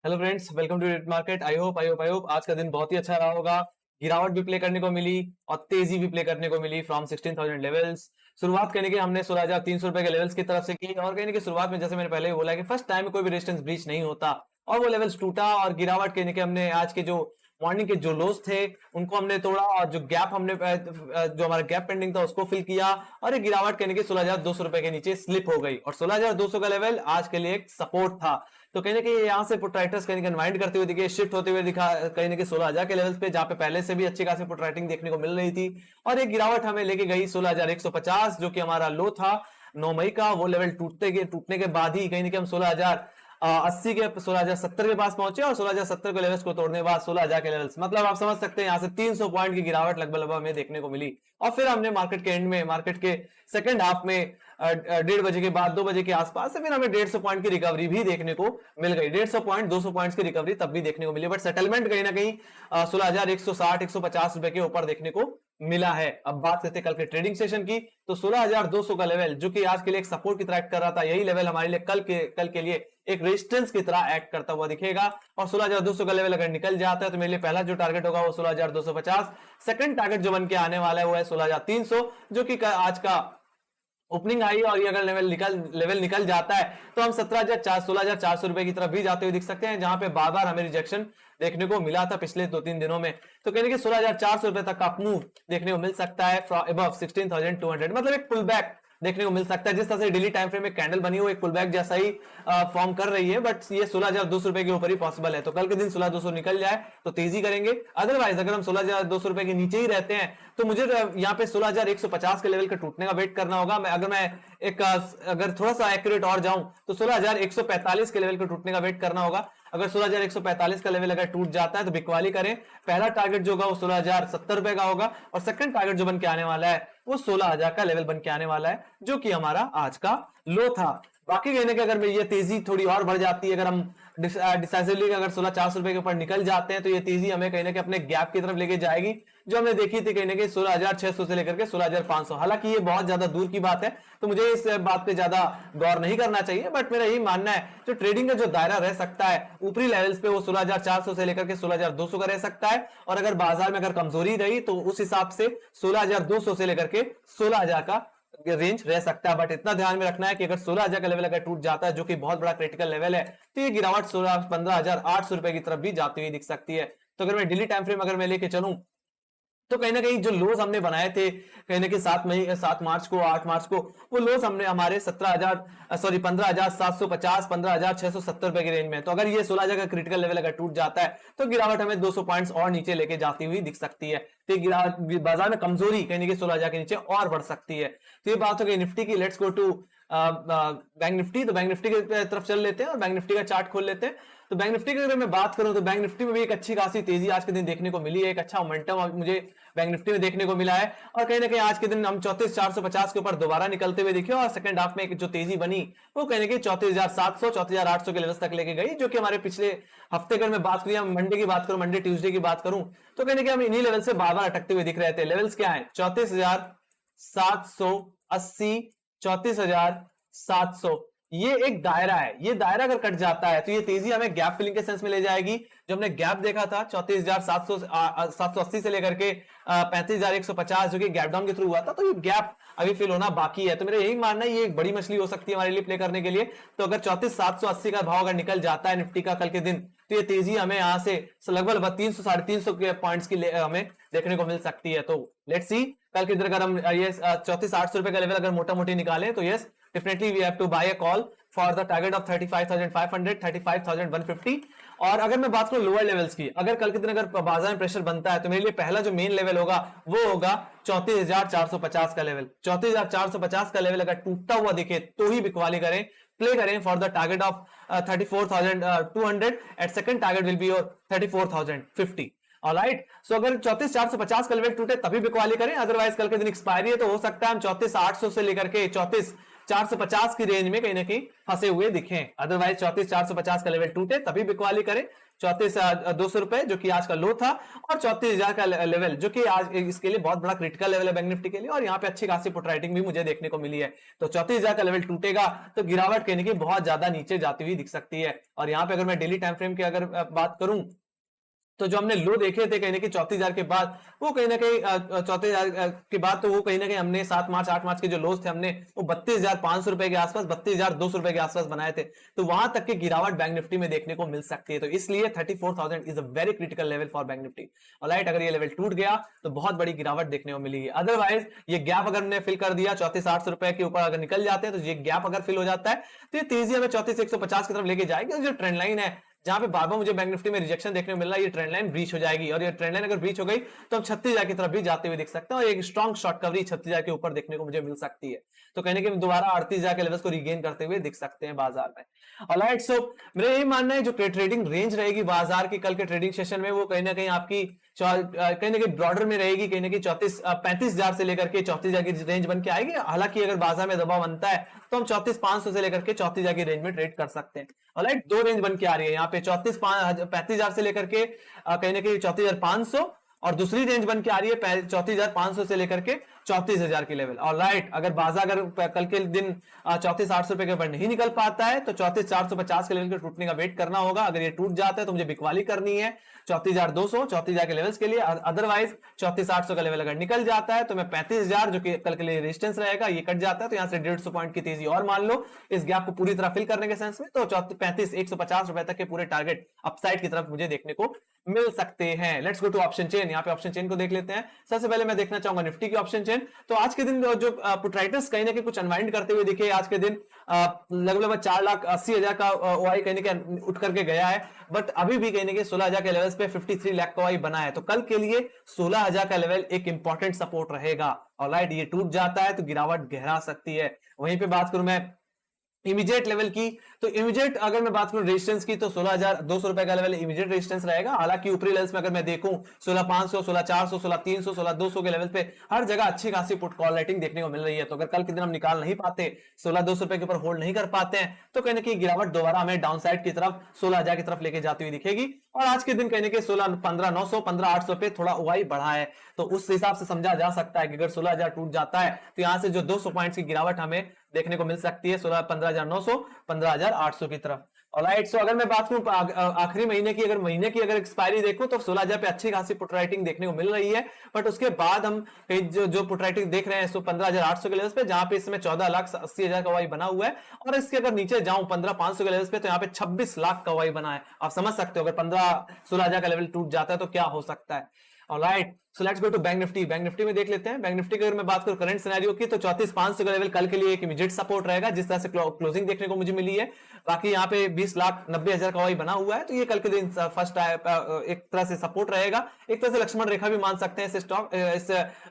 Hello friends, welcome to rate market. I hope आज का दिन बहुत ही अच्छा रहा होगा। गिरावट भी प्ले करने को मिली और तेजी भी प्ले करने को मिली फ्रॉम 16,000 लेवल्स। शुरुआत कहने की हमने 16,300 रुपए के लेवल्स की तरफ से की और कहने की शुरुआत में जैसे मैंने पहले बोला कि फर्स्ट टाइम कोई भी रेजिस्टेंस ब्रीच नहीं होता और वो लेवल्स टूटा और गिरावट कहने के हमने आज के जो मॉर्निंग के जो लोस थे उनको हमने तोड़ा और जो गैप हमने जो हमारा गैप पेंडिंग था उसको फिल किया और ये गिरावट कहने के 16,200 रुपए के नीचे स्लिप हो गई और 16,200 का लेवल आज के लिए एक सपोर्ट था। तो कहने के यहाँ से पुट राइटर्स कहीं अनवाइंड करते हुए दिखे, शिफ्ट होते हुए दिखा कहीं ना 16,000 के लेवल्स पे, जहां पे पहले से भी अच्छी खासी पुट राइटिंग देखने को मिल रही थी और एक गिरावट हमें लेके गई 16,150 जो कि हमारा लो था 9 मई का। वो लेवल टूटने के बाद ही कहीं ना कहीं हम 16,080 के 16,070 के पास पहुंचे और 16,070 के लेवल्स को तोड़ने के बाद 16,000 के लेवल्स, मतलब आप समझ सकते हैं यहाँ से 300 पॉइंट की गिरावट लगभग हमें देखने को मिली। और फिर हमने मार्केट के एंड में, मार्केट के सेकंड हाफ में 1:30 बजे के बाद 2 बजे के आसपास से फिर हमें 150 पॉइंट की रिकवरी भी देखने को मिल गई। 150 पॉइंट 200 पॉइंट्स की रिकवरी तब भी देखने को मिली, बट सेटलमेंट कहीं ना कहीं 16,160 150 रुपए के ऊपर देखने को मिला है। अब बात करते हैं कल के ट्रेडिंग सेशन की, तो 16,200 का लेवल जो कि आज के लिए एक सपोर्ट की तरह एक्ट कर रहा था, यही लेवल हमारे लिए कल के लिए एक रेजिस्टेंस की तरह एक्ट करता हुआ दिखेगा। और 16,200 का लेवल अगर निकल जाता है तो मेरे लिए पहला जो टारगेट होगा वो 16,250, सेकंड टारगेट जो बन के आने वाला है वो है 16,300 जो कि आज का ओपनिंग आई। और ये अगर लेवल निकल जाता है तो हम 16,400 रुपए की तरफ भी जाते हुए दिख सकते हैं, जहां पे बार बार हमें रिजेक्शन देखने को मिला था पिछले 2-3 दिनों में। तो कहने के 16,400 रुपए तक का मूव देखने को मिल सकता है अबव 16,200, मतलब एक पुल बैक देखने को मिल सकता है। जिस तरह से डेली टाइम फ्रेम में कैंडल बनी हो एक पुल बैक जैसा ही फॉर्म कर रही है, बट ये 16,200 रुपए के ऊपर ही पॉसिबल है। तो कल के दिन 16,200 निकल जाए तो तेजी करेंगे, अदरवाइज अगर हम 16,200 रुपए के नीचे ही रहते हैं तो मुझे यहाँ पे 16,150 के लेवल का टूटने का वेट करना होगा। अगर थोड़ा सा एक्यूरेट और जाऊं तो 16,145 के लेवल का टूटने का वेट करना होगा। अगर 16,145 का लेवल अगर टूट जाता है तो बिकवाली करें। पहला टारगेट जो होगा वो 16,070 रुपए का होगा और सेकंड टारगेट जो बन के आने वाला है वो 16,000 का लेवल बन के आने वाला है, जो कि हमारा आज का लो था। बाकी कहने के अगर ये तेजी थोड़ी और बढ़ जाती है, अगर हम डिसाइसिवली अगर 16,400 रुपए के ऊपर निकल जाते हैं तो ये तेजी हमें कहीं ना कहीं अपने गैप की तरफ लेके जाएगी जो हमने देखी थी कहीं ना कहीं 16,600 से लेकर के 16,500। हालांकि ये बहुत ज्यादा दूर की बात है तो मुझे इस बात पे ज्यादा गौर नहीं करना चाहिए, बट मेरा यही मानना है जो ट्रेडिंग का जो दायरा रह सकता है ऊपरी लेवल्स पे वो 16,400 से लेकर के 16,200 का रह सकता है। और अगर बाजार में अगर कमजोरी रही तो उस हिसाब से 16,200 से लेकर के 16,000 का रेंज रह सकता है। बट इतना ध्यान में रखना है कि अगर 16,000 का लेवल अगर टूट जाता है जो कि बहुत बड़ा क्रिटिकल लेवल है तो ये गिरावट 15,800 रुपए की तरफ भी जाती हुई दिख सकती है। तो अगर मैं डेली टाइम फ्रेम अगर मैं लेके चलूं तो कहीं ना कहीं जो लोज हमने बनाए थे कहीं ना कहीं 7 मार्च को 8 मार्च को, वो लोज हमने हमारे 15,750 15,670 रुपए की रेंज में। तो अगर ये 16,000 का क्रिटिकल लेवल अगर टूट जाता है तो गिरावट हमें 200 पॉइंट्स और नीचे लेके जाती हुई दिख सकती है। तो गिरावट बाजार में कमजोरी कहीं ना कहीं 16,000 के नीचे और बढ़ सकती है। तो ये बात हो गई निफ्टी की। Let's go to Bank Nifty. तो बैंक निफ्टी की तरफ चल लेते हैं और बैंक निफ्टी का चार्ट खोल लेते हैं। तो बैंक निफ्टी की अगर मैं बात करूं तो बैंक निफ्टी में भी एक अच्छी खासी तेजी आज के दिन देखने को मिली है, एक अच्छा मोमेंटम मुझे बैंक निफ्टी में देखने को मिला है। और कहीं ना कहीं आज के दिन हम 34,450 के ऊपर दोबारा निकलते हुए दिखे और सेकंड हाफ में एक जो तेजी बनी वो कहीं ना कहीं 34,700 34,800 के लेवल्स तक लेके गई, जो कि हमारे पिछले हफ्ते अगर मैं बात करूं, मंडे की बात करूं, मंडे ट्यूसडे की बात करूं तो कहीं ना कहीं हम इन्हीं लेवल से बार बार अटकते हुए दिख रहे थे। लेवल्स क्या है? 34,780 34,700, ये एक दायरा है। ये दायरा अगर कट जाता है तो ये तेजी हमें गैप फिलिंग के सेंस में ले जाएगी। जो हमने गैप देखा था 34,780 से लेकर के 35,150 जो कि गैप डाउन के थ्रू हुआ था, तो ये गैप अभी फिल होना बाकी है। तो मेरा यही मानना है ये एक बड़ी मछली हो सकती है हमारे लिए प्ले करने के लिए। तो अगर 34,780 का भाव अगर निकल जाता है निफ्टी का कल के दिन तो ये तेजी हमें यहां से लगभग 300 350 के पॉइंट्स की हमें देखने को मिल सकती है। तो लेट्स सी कल के दिन अगर हम ये 34,800 रुपए का लेवल अगर मोटा मोटी निकालें तो yes definitely we have to buy a call for the target of 35,500 35,150। और अगर मैं बात करूं लोअर लेवल्स की, अगर कल के दिन अगर बाजार में प्रेशर बनता है तो मेरे लिए पहला जो मेन लेवल होगा वो होगा 34,450 का लेवल। 34,450 का लेवल अगर टूटता हुआ दिखे तो ही बिकवाली करें, प्ले करें for the target of 34,200 at second target will be your 34,050। Alright, so अगर 34,450 का लेवल टूटे तभी बिकवाली करें, अदरवाइज कल के दिन एक्सपायरी है तो हो सकता है हम 34,800 से लेकर के 3450 की रेंज में कहीं ना कहीं फंसे हुए दिखें। अदरवाइज 34,450 का लेवल टूटे तभी बिकवाली करें। 34,200 रुपए जो कि आज का लो था, और 34,000 का लेवल जो कि आज इसके लिए बहुत बड़ा क्रिटिकल लेवल है बैंक निफ्टी के लिए, और यहाँ पे अच्छी खासी पुट राइटिंग भी मुझे देखने को मिली है। तो 34,000 का लेवल टूटेगा तो गिरावट कहने की बहुत ज्यादा नीचे जाती हुई दिख सकती है। और यहाँ पे अगर मैं डेली टाइम फ्रेम की अगर बात करूं, तो जो हमने लो देखे थे कहीं ना कहीं 34,000 के बाद, वो कहीं ना कहीं 34,000 के बाद तो वो कहीं ना कहीं हमने 7 मार्च 8 मार्च के जो लोज थे हमने वो 32,500 रुपए के आसपास, 32,200 रुपए के आसपास बनाए थे। तो वहां तक की गिरावट बैंक निफ्टी में देखने को मिल सकती है। तो इसलिए 34,000 is a very critical level for bank Nifty. Alright, अगर ये लेवल टूट गया तो बहुत बड़ी गिरावट देखने को मिलेगी। अदरवाइज ये गैप अगर हमने फिल कर दिया 34,800 रुपए के ऊपर अगर निकल जाते हैं, तो ये गैप अगर फिल हो जाता है तो ये तेजी हमें 34,150 की तरफ लेके जाएगी। जो ट्रेंड लाइन है जहां पे बार बार मुझे बैंक निफ्टी में रिजेक्शन देखने को मिल रहा है, ये ट्रेंड लाइन ब्रीच हो जाएगी, और ये ट्रेंड लाइन अगर ब्रीच हो गई तो हम 36,000 की तरफ भी जाते हुए दिख सकते हैं, और एक स्ट्रॉन्ग शॉर्ट कवरी 36,000 के ऊपर देखने को मुझे मिल सकती है। तो कहने के दोबारा 38,000 के लेवल्स को रिगेन करते हुए दिख सकते हैं बाजार में। ऑलराइट, सो मेरा यही मानना है जो ट्रेडिंग रेंज रहेगी बाजार की कल के ट्रेडिंग सेशन में, वो कहीं ना कहीं आपकी कहीं ना कहीं ब्रॉडर में रहेगी, कहीं ना कहीं 35,000 से लेकर के 34,000 की रेंज बन के आएगी। हालांकि अगर बाजार में दबाव बनता है तो हम 34,500 से लेकर के 34,000 की रेंज में ट्रेड कर सकते हैं। ऑलराइट, दो रेंज बन के आ रही है यहाँ पे 35,000 से लेकर के कहीं ना कहीं 34,500, और दूसरी रेंज बन के आ रही है 34,500 से लेकर के 34,000 की लेवल। ऑलराइट, अगर बाजार अगर कल के दिन 34,800 रुपए के ऊपर नहीं निकल पाता है तो 34,450 के लेवल के टूटने का वेट करना होगा। अगर ये टूट जाता है तो मुझे बिकवाली करनी है 34,200 34,000 के लेवल्स के लिए। अदरवाइज 34,800 का लेवल अगर निकल जाता है तो मैं 35,000 जो कि कल के लिए रेजिस्टेंस रहेगा, ये कट जाता है तो यहां से 150 पॉइंट की तेजी और मान लो इस गैप को पूरी तरह फिल करने के सेंस में, तो 35,150 रुपए तक के पूरे टारगेट अपसाइड की तरफ मुझे देखने को मिल सकते हैं। Let's go to option chain. यहाँ पे ऑप्शन चेन को देख लेते हैं। सबसे पहले मैं देखना चाहूंगा निफ्टी की ऑप्शन चेन। तो आज के दिन जो पुट राइटर्स कहीं ना कहीं कुछ अनवाइंड करते हुए दिखे आज के दिन, लगभग 4,80,000 का ओआई कहीं ना कहीं उठ करके गया है, बट अभी भी कहीं ना कहीं 16,000 के लेवल्स पे 53 लाख का ओआई बना है। तो कल के लिए 16,000 का लेवल एक इंपॉर्टेंट सपोर्ट रहेगा। ऑलराइट, ये टूट जाता है तो गिरावट गहरा सकती है। वहीं पे बात करूं मैं इमीडिएट लेवल की, तो इमीडिएट अगर मैं बात करूं रेजिस्टेंस की, तो 16,200 रुपए का लेवल इमीडिएट रेजिस्टेंस रहेगा। हालांकि ऊपरी लेवल्स में अगर मैं देखूं 16,500 16,400 16,300 16,200 के लेवल पे हर जगह अच्छी खासी पुट कॉल राइटिंग देखने को मिल रही है। तो अगर कल के दिन हम निकाल नहीं पाते, 16,200 रुपए के ऊपर होल्ड नहीं कर पाते हैं, तो कहने की गिरावट दोबारा हमें डाउन साइड की तरफ 16,000 की तरफ लेके जाती हुई दिखेगी। और आज के दिन कहने के 15,900 15,800 पे थोड़ा ओआई बढ़ा है, तो उस हिसाब से समझा जा सकता है कि अगर 16,000 टूट जाता है तो यहां से जो 200 पॉइंट्स की गिरावट हमें देखने को मिल सकती है 15,900 15,800 की तरफ। ऑलराइट, सो अगर मैं बात करूं आखिरी महीने की, अगर महीने की अगर एक्सपायरी देखूं तो 16,000 पे अच्छी खासी पुट राइटिंग देखने को मिल रही है। बट उसके बाद हम जो पुट राइटिंग देख रहे हैं 15,800 के लेवल पे, जहां पे इसमें 14,80,000 का वाई बना हुआ है, और इसके अगर नीचे जाऊं 15,500 के लेवल पे, तो यहाँ पे 26 लाख का वाई बना है। आप समझ सकते हो अगर 16,000 का लेवल टूट जाता है तो क्या हो सकता है। Alright, so let's go to Bank Nifty. Bank Nifty में देख लेते हैं। बैंक निफ्टी की अगर मैं बात करूं करंट सिनेरियो की, तो 34,500 का लेवल कल के लिए एक इमीडिएट सपोर्ट रहेगा, जिस तरह से क्लोजिंग देखने को मुझे मिली है। बाकी यहाँ पे 20,90,000 का वाई बना हुआ है, तो ये कल के दिन फर्स्ट एक तरह से सपोर्ट रहेगा, एक तरह से लक्ष्मण रेखा भी मान सकते हैं इस स्टॉक इस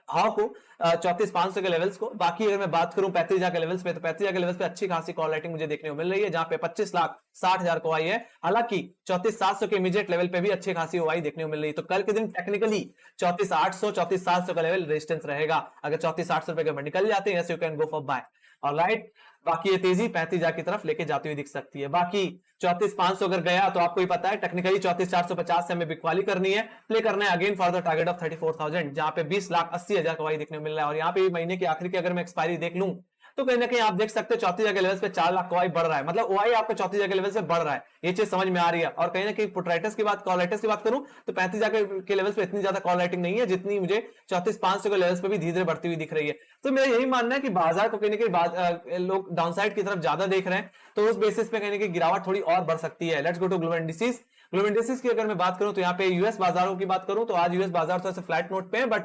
हाव को 34,500 के लेवल्स को। बाकी अगर मैं बात करूं 35,000 के लेवल्स पे, तो 35,000 के लेवल्स पे अच्छी खासी कॉल राइटिंग मुझे देखने को मिल रही है, जहां पे 25,60,000 का वाई है। हालांकि 34,700 के इमीडिएट लेवल पे भी अच्छी खासी वाई देखने को मिल रही है। तो कल के दिन टेक्निकली 34,800 34,700 का लेवल रेजिस्टेंस रहेगा। अगर 34,800 रुपए के निकल जाते हैं, you can go for buy. Alright, बाकी ये तेजी 35,000 की तरफ लेके जाती हुई दिख सकती है। बाकी 34,500 अगर गया तो आपको ही पता है टेक्निकली 34,450 से हमें बिकवाली करनी है, प्ले करना है again for the target of 34,000, जहां पे 20,80,000 का वाई देखने को मिल रहा है। और यहाँ पे महीने की आखिरी की अगर मैं एक्सपायरी देख लूं, तो कहीं ना कहीं आप देख सकते हो 34,000 के लेवल पे 4 लाख का ओआई बढ़ रहा है, मतलब ओआई आपका 34,000 के लेवल से बढ़ रहा है, ये चीज समझ में आ रही है। और कहीं ना कहीं पुट राइटर्स की बात, कॉल राइटर्स की बात करूं तो 35,000 के लेवल पे इतनी ज्यादा कॉल राइटिंग नहीं है जितनी मुझे 34,500 के लेवल पे भी धीरे धीरे बढ़ती हुई दिख रही है। तो मेरा यही मानना है कि बाजार को कहीं ना कहीं लोग डाउनसाइड की तरफ ज्यादा देख रहे हैं, तो उस बेसिस पे कहीं ना कहीं गिरावट थोड़ी और बढ़ सकती है। Let's go to global indices. Global indices की अगर मैं बात करूं तो यहाँ पे यूएस बाजारों की बात करूं तो आज यूएस बाजार थोड़ा सा फ्लैट नोट पे है, बट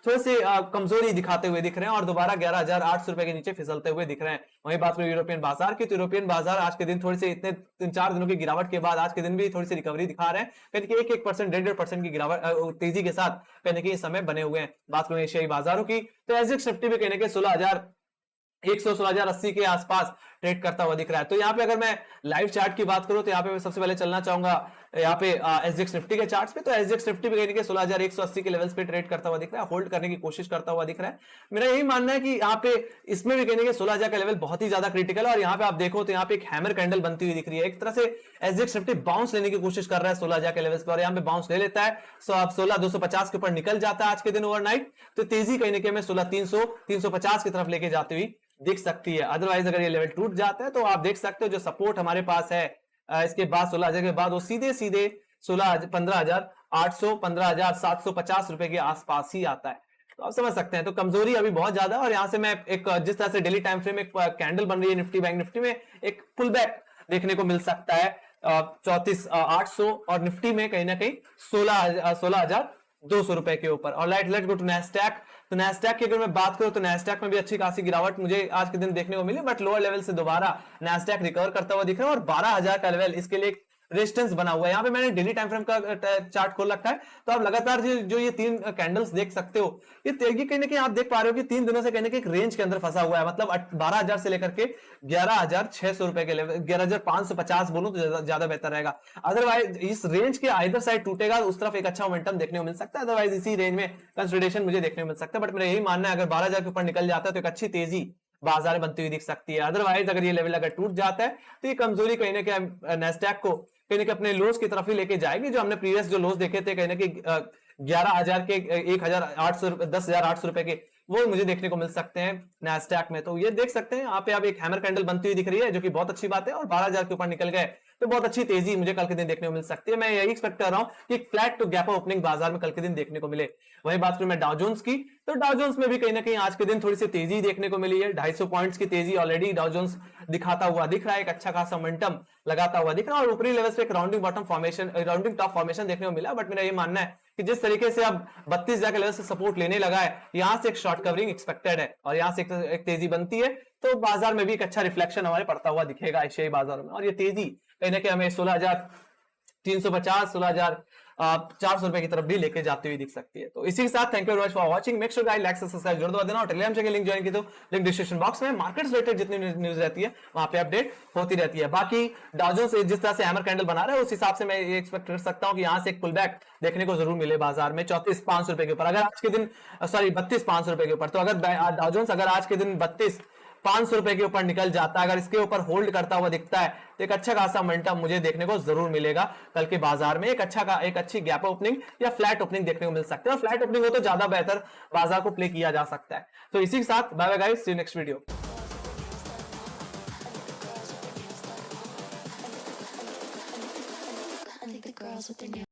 थोड़े से कमजोरी दिखाते हुए दिख रहे हैं और दोबारा 11,800 रुपए के नीचे फिसलते हुए दिख रहे हैं। वहीं बात करें यूरोपियन बाजार की, तो यूरोपियन बाजार आज के दिन थोड़ी से इतने 3-4 दिनों की गिरावट के बाद आज के दिन भी थोड़ी सी रिकवरी दिखा रहे हैं, कहीं कि 1% 1.5% की गिरावट तेजी के साथ कहीं कि इस समय बने हुए हैं। बात करें एशियाई बाजारों की, तो एसजेएक्स निफ्टी भी कहने के 16,100 के आसपास ट्रेड करता हुआ दिख रहा है। तो यहाँ पे अगर मैं लाइव चार्ट की बात करूं तो यहाँ पे मैं सबसे पहले चलना चाहूंगा यहाँ पे एसजीएक्स निफ्टी के चार्ट्स पे, तो एसजीएक्स निफ्टी भी कहीं के 16,180 के लेवल्स पे ट्रेड करता हुआ दिख रहा है, होल्ड करने की कोशिश करता हुआ दिख रहा है। मेरा यही मानना है कि यहाँ पे इसमें भी कहने के 16,000 का लेवल बहुत ही ज्यादा क्रिटिकल है, और यहाँ पे आप देखो तो यहाँ पे एक हैमर कैंडल बनती हुई दिख रही है। एक तरह से एसजीएक्स निफ्टी बाउंस लेने की कोशिश कर रहा है 16,000 के लेवल्स पर, और यहाँ पे बाउंस ले लेता है। सो अब 16,250 के ऊपर निकल जाता है आज के दिन ओवरनाइट, तो तेजी कहीं के में 16,300 350 की तरफ लेके जाती हुई दिख सकती है। अदरवाइज अगर ये लेवल टूट जाता है तो आप देख सकते हो जो सपोर्ट हमारे पास है इसके बाद 16,000 के बाद वो सीधे सीधे 15,800 15,750 रुपए के आसपास ही आता है। तो आप समझ सकते हैं, तो कमजोरी अभी बहुत ज्यादा है। और यहां से मैं एक जिस तरह से डेली टाइम फ्रेम एक कैंडल बन रही है निफ्टी बैंक निफ्टी में, एक पुल बैक देखने को मिल सकता है 34,800, और निफ्टी में कहीं ना कहीं 16,200 रुपए के ऊपर। और लेट्स गो टू नैस्डैक। तो नैस्डैक की अगर मैं बात करूं तो नैस्डैक में भी अच्छी खासी गिरावट मुझे आज के दिन देखने को मिली, बट लोअर लेवल से दोबारा नैस्डैक रिकवर करता हुआ दिख रहा है, और 12,000 का लेवल इसके लिए रेजिस्टेंस बना हुआ है। यहाँ पे मैंने डेली टाइम फ्रेम का चार्ट खोल रखा है, तो आप लगातार जो ये 3 कैंडल्स देख सकते हो, ये कहीं ना कहीं आप देख पा रहे हो कि 3 दिनों से कहीं ना कहीं एक रेंज के अंदर फंसा हुआ है। मतलब 12,000 से लेकर के 11,600 रुपए के लेवल, 11,550 बोलूं तो ज्यादा बेहतर रहेगा। अदरवाइज इस रेंज के आइदर साइड टूटेगा उस तरफ एक अच्छा मोमेंटम देखने को मिल सकता है, अदरवाइज इसी रेंज में कंसोलिडेशन मुझे देखने को मिल सकता है। बट मेरा यही मानना है अगर 12,000 के ऊपर निकल जाता है तो एक अच्छी तेजी बाजार में बनती हुई दिख सकती है। अदरवाइज अगर ये लेवल अगर टूट जाता है तो ये कमजोरी कहीं ना कहीं नैस्डैक को कहीं ना कहीं अपने लोज की तरफ ही लेके जाएगी। जो हमने प्रीवियस जो लोज देखे थे कहीं ना कहीं 11,000 के 1,800 10,800 रुपए के, वो मुझे देखने को मिल सकते हैं नैस्डैक में। तो ये देख सकते हैं यहाँ पे अब एक हैमर कैंडल बनती हुई दिख रही है, जो कि बहुत अच्छी बात है, और 12,000 के ऊपर निकल गए तो बहुत अच्छी तेजी मुझे कल के दिन देखने को मिल सकती है। मैं यही एक्सपेक्ट कर रहा हूं कि फ्लैट टू गैप ओपनिंग बाजार में कल के दिन देखने को मिले। वही बात करूं मैं डाउ जोन्स की, तो डाउ जोन्स में भी कहीं ना कहीं आज के दिन थोड़ी सी तेजी देखने को मिली है। 250 पॉइंट्स की तेजी ऑलरेडी डाउ जोन्स दिखाता हुआ दिख रहा है, एक अच्छा खासा मोमेंटम लगाता हुआ दिख रहा है, और ऊपरी लेवल पे एक rounding bottom formation, rounding top formation देखने को मिला। बट मेरा ये मानना है कि जिस तरीके से अब 32,000 के लेवल से सपोर्ट लेने लगा है, यहां से एक शॉर्ट कवरिंग एक्सपेक्टेड है, और यहां से एक तेजी बनती है तो बाजार में भी एक अच्छा रिफ्लेक्शन हमारे पड़ता हुआ दिखेगा एशियाई बाजारों में। और ये तेजी कहीं ना कहीं हमें 16,350 16,400 रुपए की तरफ भी लेके जाती हुई दिख सकती है। तो इसी के साथ thank you very much for watching. Make sure guys like subscribe जरूर दबा देना, और टेलीग्राम चैनल लिंक ज्वाइन की तो लिंक डिस्क्रिप्शन बॉक्स में। मार्केट्स रिलेटेड जितनी न्यूज रहती है वहां पे अपडेट होती रहती है। बाकी डाउ जोन्स जिस तरह से हैमर कैंडल बना रहा है उस हिसाब से मैं ये एक्सपेक्ट कर सकता हूं कि यहां से एक पुल बैक देखने को जरूर मिले बाजार में 34,500 रुपए के ऊपर, अगर आज के दिन 32,500 रुपए के ऊपर। तो अगर डाउ जोन्स अगर आज के दिन 32,500 रुपए के ऊपर निकल जाता है, अगर इसके ऊपर होल्ड करता हुआ दिखता है, तो एक अच्छा खासा मोमेंटम मुझे देखने को जरूर मिलेगा कल के बाजार में। एक अच्छी गैप ओपनिंग या फ्लैट ओपनिंग देखने को मिल सकता है, और फ्लैट ओपनिंग हो तो ज्यादा बेहतर बाजार को प्ले किया जा सकता है। तो इसी के साथ bye bye guys, see you next video. I think the girls with their